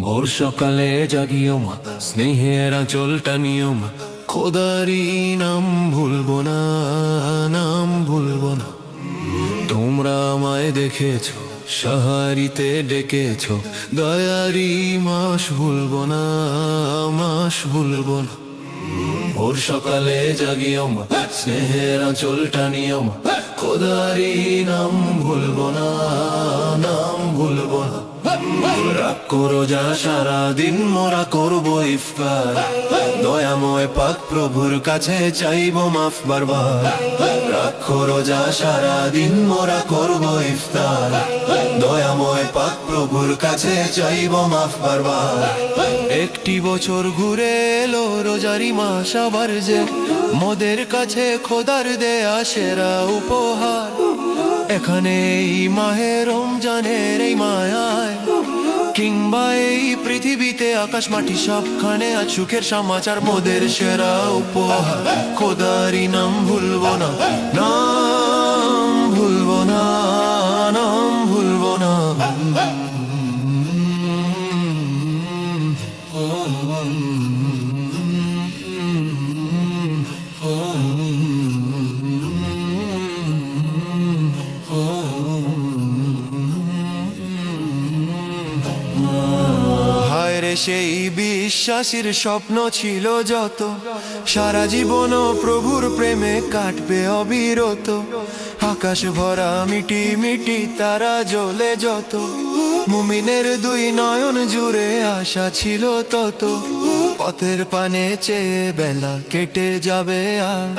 ভোর সকালে জাগিও মা, স্নেহের আঁচলটা নিও মা, খোদারি নাম ভুলবো না, নাম ভুলবো না। তোমরা আমায় দেখেছো, সাহারিতে ডেকেছো, দয়ারি মাস ভুলবো না, মাস ভুলবো না। ভোর সকালে জাগিও মা, স্নেহের আঁচলটা নিও মা, খোদারি নাম ভুলবো না, নাম ভুলবো না। রাগ করো যা সারাদিন মোরা করবো ইফতার, দয়াময় পাক প্রভুর কাছে চাইবো মাফ বারবার। রাগ করো যা সারাদিন মোরা করবো ইফতার, দয়াময় পাক প্রভুর কাছে চাইবো মাফ বারবার। একটি বছর ঘুরে এলো রোজারি মাস আবার যে, মোদের কাছে খোদার দেয়া সেরা উপহার। এখানে এই মাহে রমজানের এই মায়ায়, কিংবা এই পৃথিবীতে আকাশ মাটি সবখানে আজ সুখের সমাচার, মোদের সেরা উপহার। খোদারি নাম ভুলবো না, নাম ভুলবো না, নাম ভুলবো না। সেই বিশ্বাসীর স্বপ্ন ছিল যত, সারা জীবন প্রভুর প্রেমে কাটবে অবিরত। আকাশ ভরা মিটি মিটি তারা জ্বলে যত, মুমিনের দুই নয়ন জুড়ে আশা ছিল তত। পথের পানে চেয়ে বেলা কেটে যাবে আর,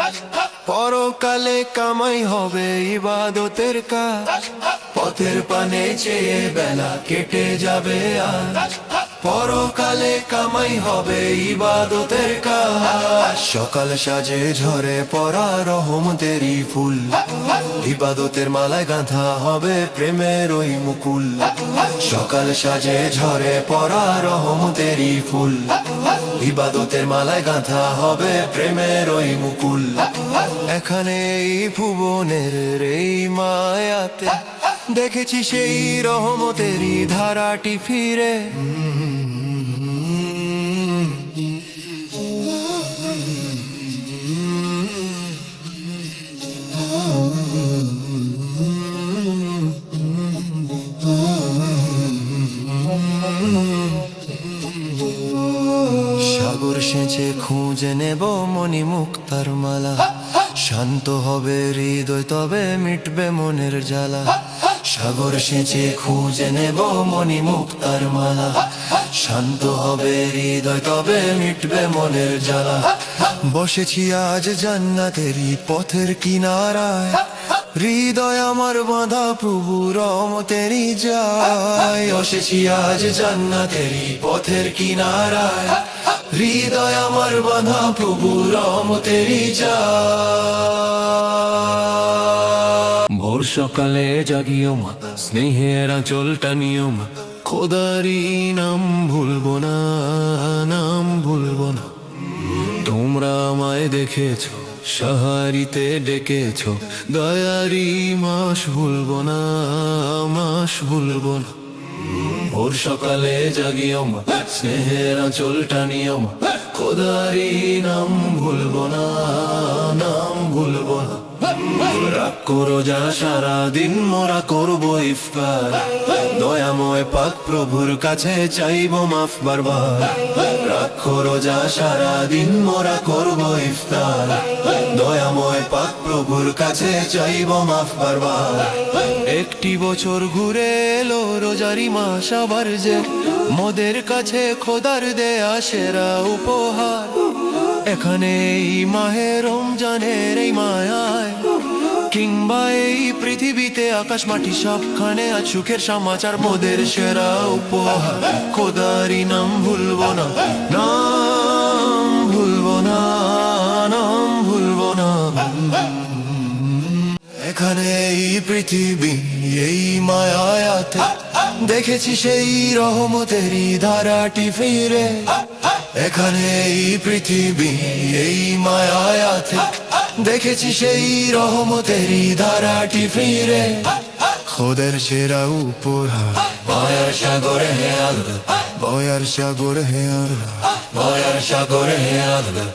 পরকালে কামাই হবে ইবাদতের কাজ। পথের পানে চেয়ে বেলা কেটে যাবে আর, পরকালে কামাই হবে ইবাদতের কাজ। সকাল সাজে ঝরে পড়া রহমতেরই ফুল, ইবাদতের মালায় গাঁথা হবে প্রেমের ওই মুকুল। সকাল সাজে ঝরে পড়া রহমতেরই ফুল, ইবাদতের মালায় গাঁথা হবে প্রেমের ওই মুকুল। এখানে এই ভুবনের এই মায়াতে, দেখেছি সেই রহমতেরই ধারাটি ফিরে। সাগর সেচে খুঁজে নেব মনি মুক্তার মালা, শান্ত হবে হৃদয় তবে মিটবে মনের জ্বালা। সাগর সেচে খুঁজে নেব মনি মুক্তার মালা, শান্ত হবে হৃদয় তবে মিটবে মনের জ্বালা। বসেছি আজ জান্নাতেরই পথের কিনারায়, হৃদয় আমার বাঁধা প্রভু রহমতেরই যায়। বসেছি আজ জান্নাতেরই পথের কিনারায়, হৃদয় আমার বাঁধা প্রভু রহমতেরই যায়। ভোর সকালে জাগিও মা, স্নেহের আঁচলটা নিও মা, খোদারি নাম ভুলবো না, নাম ভুলবো না। তোমরা আমায় দেখেছো, সাহারিতে ডেকেছো, দয়ারি মাস ভুলবো না, মাস ভুলবো না। ভোর সকালে জাগিও মা, স্নেহের আঁচলটা নিও মা, খোদারি নাম ভুলবো না, নাম ভুলবো না। রাগ করো যা সারাদিন মোরা করবো ইফতার, দয়াময় পাক প্রভুর কাছে চাইবো মাফ বারবার। রাগ করো যা সারাদিন মোরা করবো ইফতার, দয়াময় পাক প্রভুর কাছে চাইবো মাফ বারবার। একটি বছর ঘুরে এলো রোজারি মাস আবার যে, মোদের কাছে খোদার দেয়া সেরা উপহার। এখানে এই মাহে রমজানের এই মায়ায়, কিংবা এই পৃথিবীতে আকাশ মাটি সবখানে আজ সুখের সমাচার, মোদের সেরা উপহার। খোদারি নাম ভুলবো না, নাম ভুলবো না, নাম ভুলবো না। এখানে এই পৃথিবী এই মায়াতে, দেখেছি সেই রহমতেরই ধারাটি ফিরে। এখানে এই পৃথিবী এই মায়াতে, দেখেছি সেই রহমতেরই ধারাটি ফিরে। খোদের সেরা উপহার বয়ার সাগরে হে আল্লাহ, বয়ার সাগর হে আল্লাহ বয়ার সাগরে হে আল্লাহ।